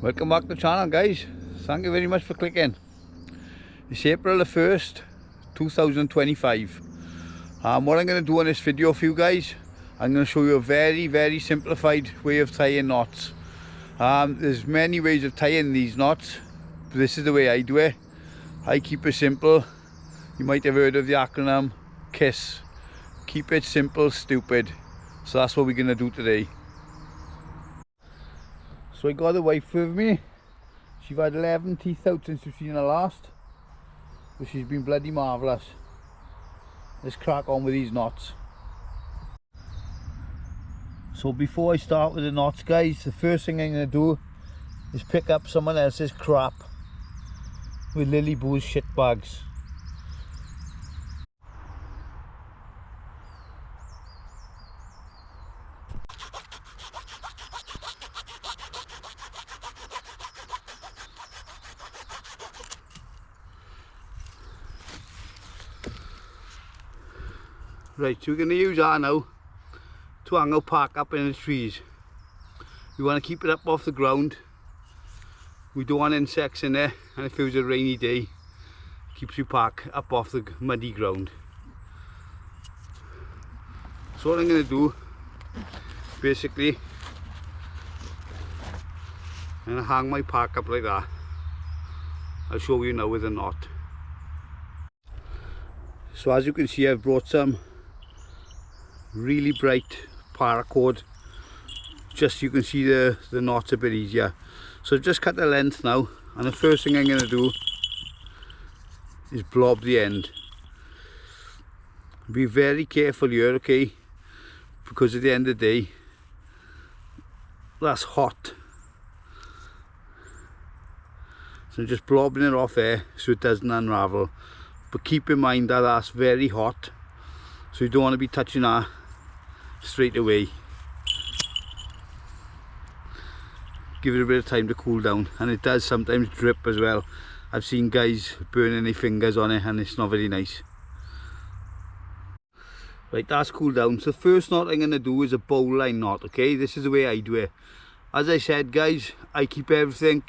Welcome back to the channel, guys. Thank you very much for clicking. It's April the 1st 2025. What I'm going to do on this video for you guys, I'm going to show you a very simplified way of tying knots. There's many ways of tying these knots, but this is the way I do it. I keep it simple. You might have heard of the acronym KISS. Keep it simple, stupid. So that's what we're going to do today. So I got the wife with me. She's had 11 teeth out since we've seen her last, but she's been bloody marvellous. Let's crack on with these knots. So before I start with the knots, guys, the first thing I'm going to do is pick up someone else's crap with Lily Boo's shit bags. Right, so we're going to use that now to hang our park up in the trees. We want to keep it up off the ground. We don't want insects in there, and if it was a rainy day, keeps your park up off the muddy ground. So what I'm going to do, basically, I'm going to hang my park up like that. I'll show you now with a knot. So as you can see, I've brought some really bright paracord, just so you can see the knots a bit easier. So I've just cut the length now, and the first thing I'm going to do is blob the end. Be very careful here, okay, because at the end of the day that's hot, so I'm just blobbing it off there so it doesn't unravel. But keep in mind that that's very hot, so you don't want to be touching that straight away. Give it a bit of time to cool down, and it does sometimes drip as well. I've seen guys burning their fingers on it, and it's not very nice. Right, that's cooled down. So the first knot I'm going to do is a bowline knot, okay? This is the way I do it. As I said, guys, I keep everything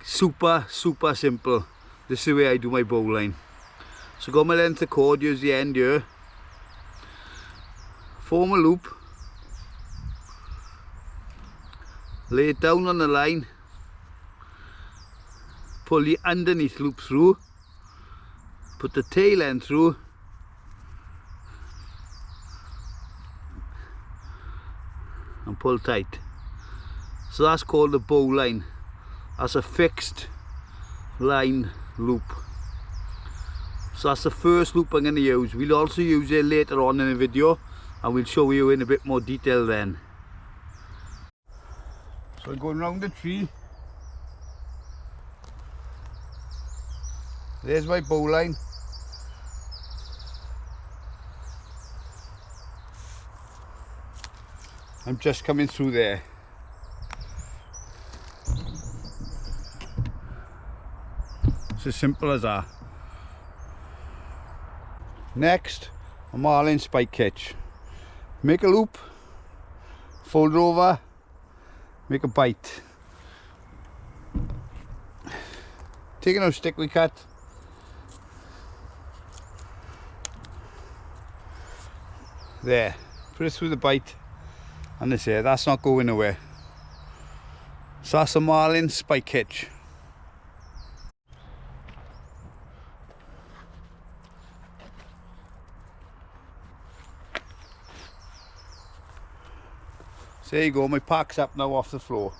super simple. This is the way I do my bowline. So got my length of cord, use the end here, form a loop, lay it down on the line, pull the underneath loop through, put the tail end through, and pull tight. So that's called a bowline. That's a fixed line loop. So that's the first loop I'm going to use. We'll also use it later on in the video, and we'll show you in a bit more detail then. So I'm going round the tree. There's my bowline. I'm just coming through there. It's as simple as that. Next, a marlin spike catch. Make a loop, fold it over, make a bite. Taking our stick we cut, there, put it through the bite, and this here, that's not going nowhere. So that's a marlin spike catch. So there you go, my park's up now off the floor.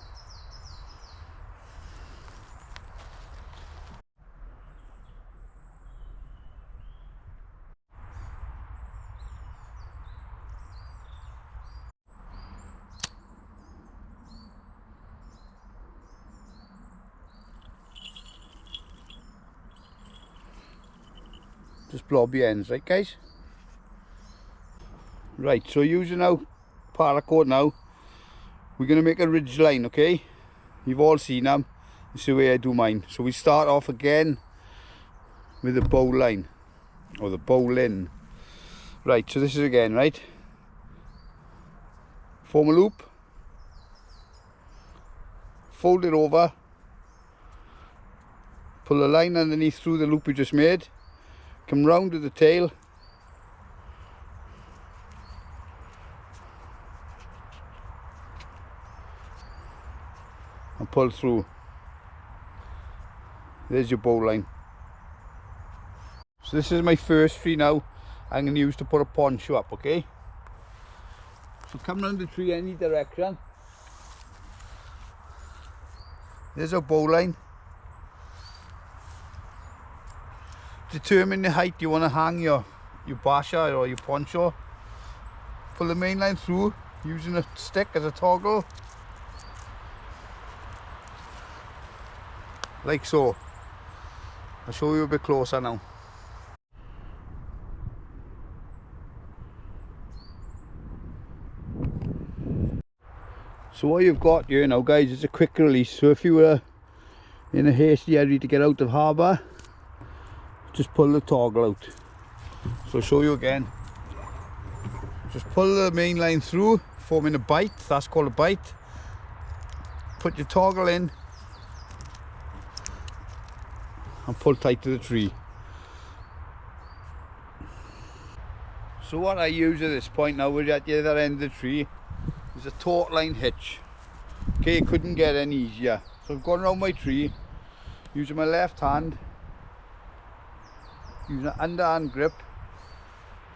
Just blob the ends, right guys? Right, so using our paracord now, we're going to make a ridge line, okay? You've all seen them. This is the way I do mine. So we start off again with the bow line, or the bowline. Right, so this is again, right? Form a loop, fold it over, pull the line underneath through the loop we just made, come round to the tail, and pull through. There's your bow line. So this is my first tree now I'm going to use to put a poncho up, okay? So come round the tree any direction. There's our bow line. Determine the height you want to hang your basha or your poncho. Pull the main line through using a stick as a toggle. Like so. I'll show you a bit closer now. So what you've got here now, guys, is a quick release. So if you were in a hasty hurry to get out of harbour, just pull the toggle out. So I'll show you again. Just pull the main line through, forming a bite. That's called a bite. Put your toggle in and pull tight to the tree. So what I use at this point now, we're at the other end of the tree, is a taut line hitch. Okay, it couldn't get any easier. So I've gone around my tree using my left hand, using an underhand grip,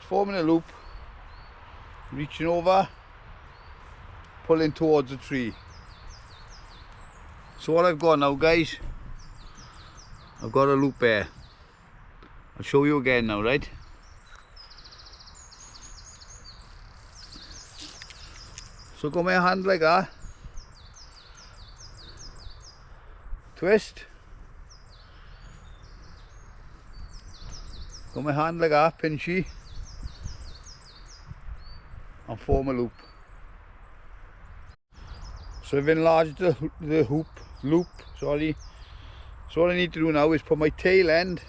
forming a loop, reaching over, pulling towards the tree. So what I've got now, guys, I've got a loop there. I'll show you again now, right? So got my hand like that, twist, got my hand like that, pinchy, and form a loop. So I've enlarged the loop, sorry. So what I need to do now is put my tail end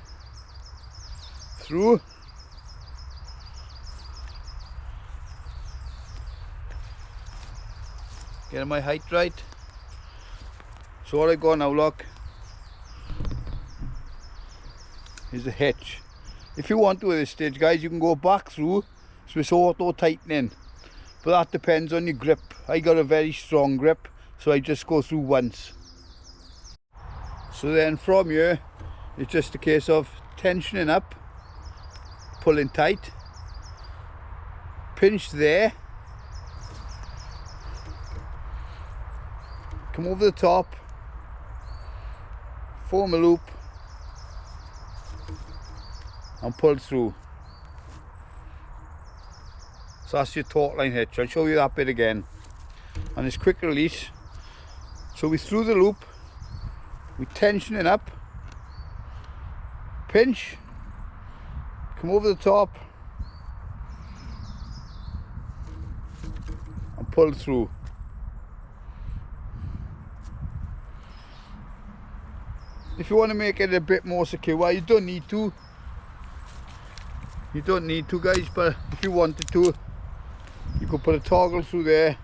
through, getting my height right. So what I've got now, look, is a hitch. If you want to at this stage, guys, you can go back through, so it's auto tightening, but that depends on your grip. I got a very strong grip, so I just go through once. So then from here, it's just a case of tensioning up, pulling tight, pinch there, come over the top, form a loop, and pull through. So that's your taut line hitch. I'll show you that bit again. And it's quick release. So we through the loop, we tension it up, pinch, come over the top, and pull through. If you want to make it a bit more secure, well, you don't need to. You don't need to, guys, but if you wanted to, you could put a toggle through there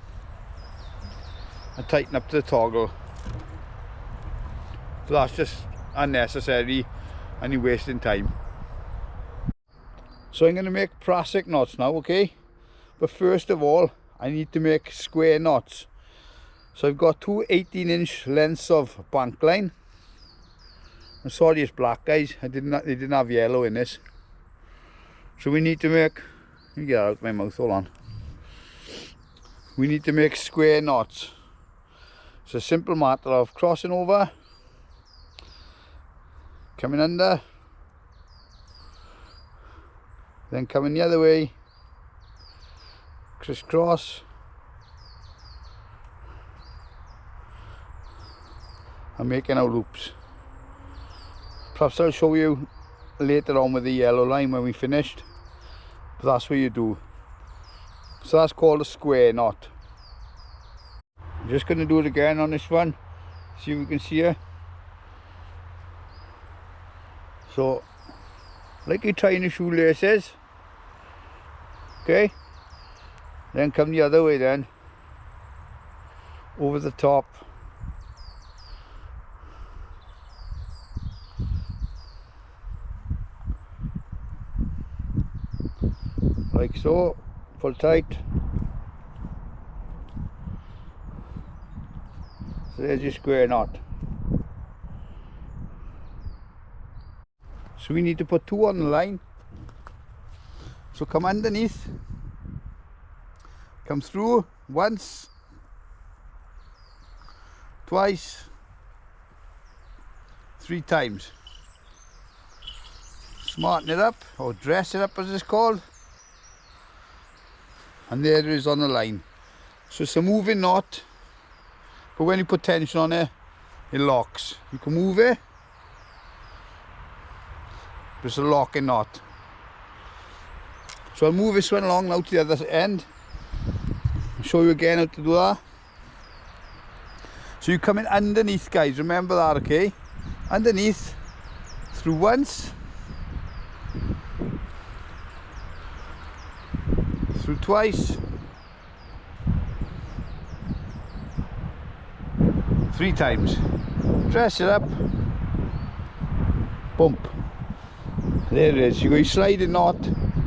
and tighten up to the toggle. So that's just unnecessary and you're wasting time. So I'm going to make plastic knots now, okay? But first of all, I need to make square knots. So I've got two 18-inch lengths of bank line. I'm sorry it's black, guys. They didn't have yellow in this. So we need to make, let me get out of my mouth, hold on. We need to make square knots. It's a simple matter of crossing over, coming under, then coming the other way, crisscross, and making our loops. Perhaps I'll show you later on with the yellow line when we finished, but that's what you do. So that's called a square knot. I'm just going to do it again on this one, see if we can see it. So like you tie in the shoelaces, okay, then come the other way, then over the top, like so, pull tight. So there's your square knot. So we need to put 2 on the line. So come underneath, come through once, twice, 3 times. Smarten it up, or dress it up as it's called. And there it is on the line. So it's a moving knot, but when you put tension on it, it locks. You can move it, but it's a locking knot. So I'll move this one along now to the other end. I'll show you again how to do that. So you come in underneath, guys, remember that, okay? Underneath, through once, through twice, 3 times. Dress it up, bump. There it is. You got your sliding knot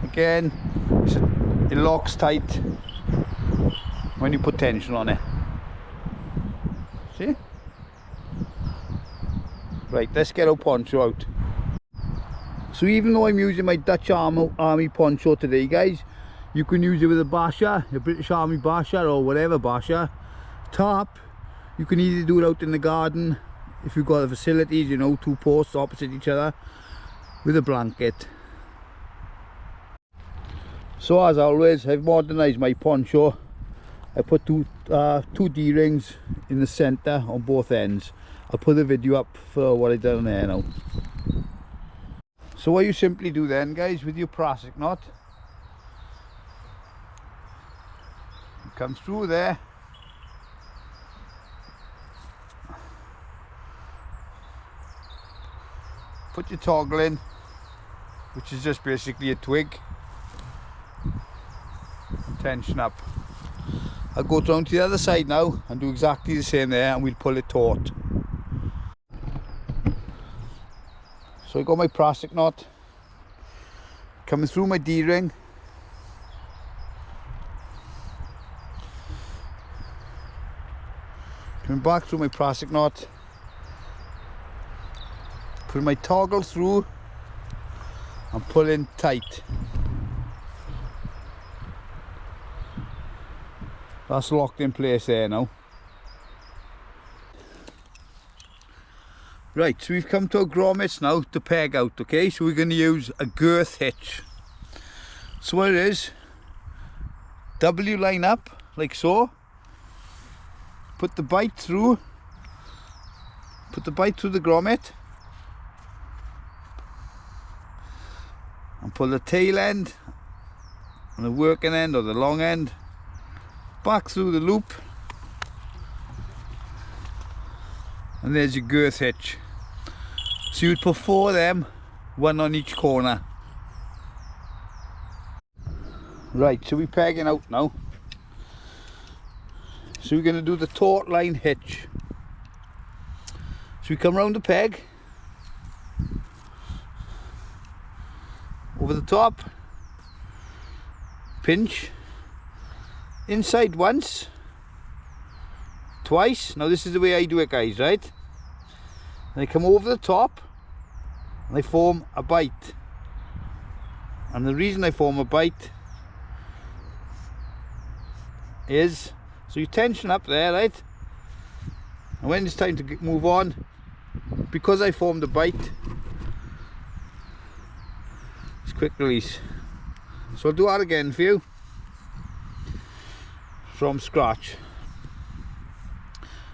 again. It locks tight when you put tension on it. See? Right, let's get our poncho out. So even though I'm using my Dutch Army poncho today, guys, you can use it with a basha, a British Army basha or whatever basha. Tarp, you can either do it out in the garden if you've got the facilities, you know, 2 posts opposite each other, with a blanket. So as always, I've modernised my poncho. I put two D-rings in the centre on both ends. I'll put the video up for what I've done there now. So what you simply do then, guys, with your plastic knot, you come through there, put your toggle in, which is just basically a twig, and tension up. I'll go down to the other side now and do exactly the same there, and we'll pull it taut. So I got my plastic knot coming through my D-ring, coming back through my plastic knot, putting my toggle through and pulling tight. That's locked in place there now. Right, so we've come to our grommets now to peg out, okay? So we're going to use a girth hitch. So what it is, W line up, like so. Put the bite through. Put the bite through the grommet. And pull the tail end, and the working end or the long end, back through the loop. And there's your girth hitch. So you'd put 4 of them, 1 on each corner. Right, so we're pegging out now. So we're going to do the taut line hitch. So we come round the peg, over the top, pinch, inside once, twice. Now this is the way I do it, guys, right? And I come over the top and I form a bite. And the reason I form a bite is so you tension up there, right? And when it's time to move on, because I formed a bite, it's quick release. So I'll do that again for you from scratch.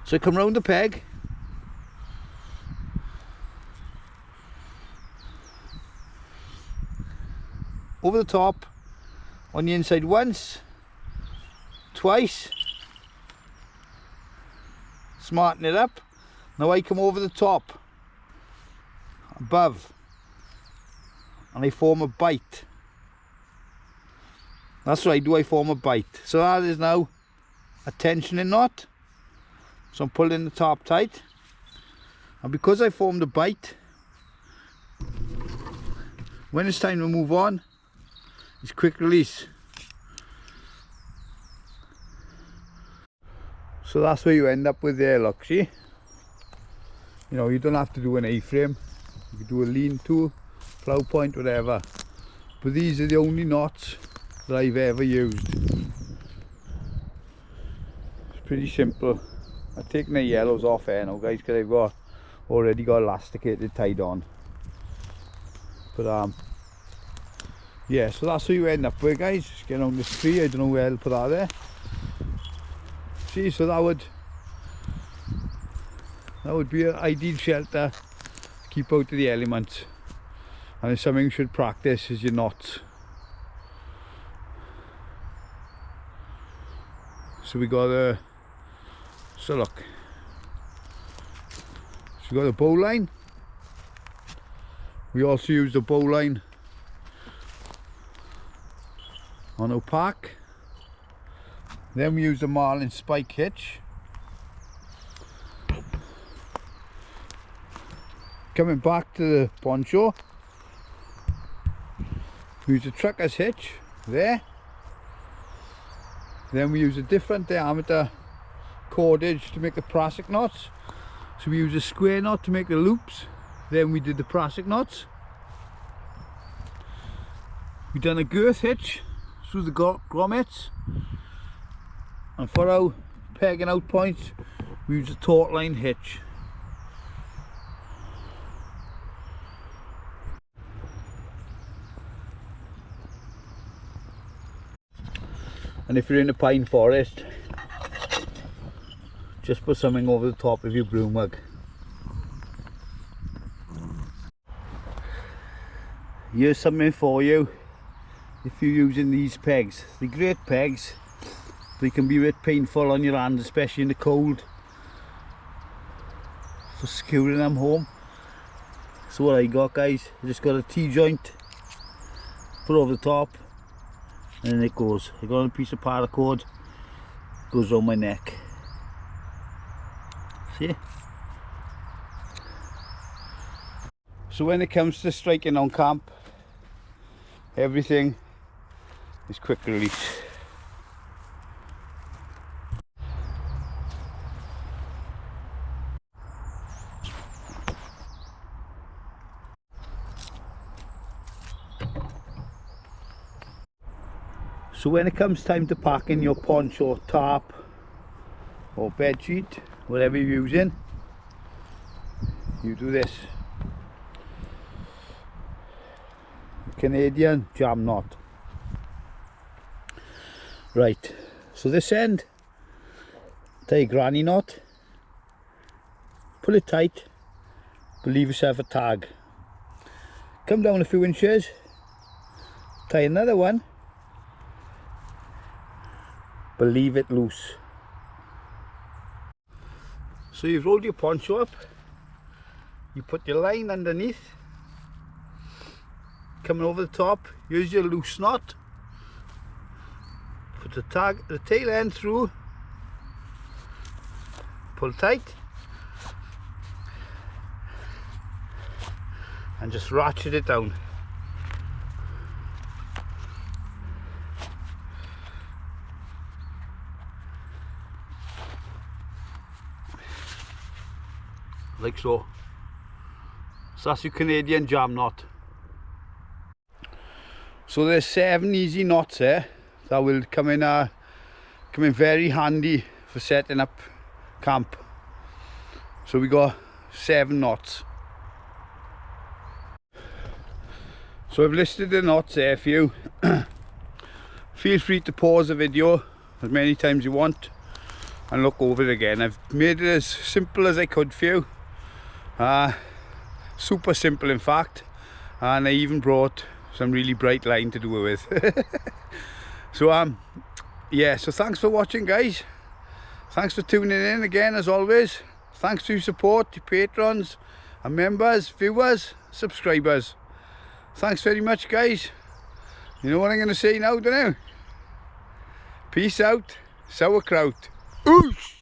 So I come round the peg, over the top, on the inside once, twice, smarten it up. Now I come over the top, above, and I form a bite. That's what I do, I form a bite. So that is now a tensioning knot. So I'm pulling the top tight, and because I formed a bite, when it's time to move on, It's quick release. So that's where you end up with there, look, see? You know, you don't have to do an A-frame. You can do a lean-to, plough point, whatever. But these are the only knots that I've ever used. It's pretty simple. I've taken the yellows off here now, guys, because I've already got elasticated tied on. But yeah, so that's where you end up with, guys. Just get on this tree. I don't know where I'll put that there. See, so that would be an ideal shelter to keep out of the elements. And it's something you should practice, is your knots. So we got a, so look, so we got a bow line. We also use the bow line on our pack. Then we use the marlin spike hitch. Coming back to the poncho, we use the trucker's hitch there. Then we use a different diameter cordage to make the prasik knots. So we use a square knot to make the loops. Then we did the prasik knots. We done a girth hitch through the grommets. And for our pegging out points, we use a taut line hitch. And if you're in a pine forest, just put something over the top of your broom mug. Here's something for you if you're using these pegs. They're great pegs. They can be a bit painful on your hand, especially in the cold, for securing them home. So what I got, guys, I just got a T-joint, put over the top, and then it goes. I got a piece of paracord, goes on my neck. See? So when it comes to striking on camp, everything is quick release. So when it comes time to packing your poncho, tarp or bed sheet, whatever you're using, you do this. Canadian jam knot. Right, so this end, tie a granny knot, pull it tight, but leave yourself a tag. Come down a few inches, tie another one, but leave it loose. So you've rolled your poncho up, you put your line underneath, coming over the top, use your loose knot, put the tail end through, pull tight, and just ratchet it down. Like so. So that's your Canadian jam knot. So there's 7 easy knots there that will come in very handy for setting up camp. So we got 7 knots. So I've listed the knots there for you. Feel free to pause the video as many times as you want and look over it again. I've made it as simple as I could for you. Super simple in fact, and I even brought some really bright line to do it with. So yeah, so thanks for watching, guys. Thanks for tuning in again, as always. Thanks for your support, your patrons and members, viewers, subscribers. Thanks very much, guys. You know what I'm going to say now, don't you? Peace out, sauerkraut. Oosh!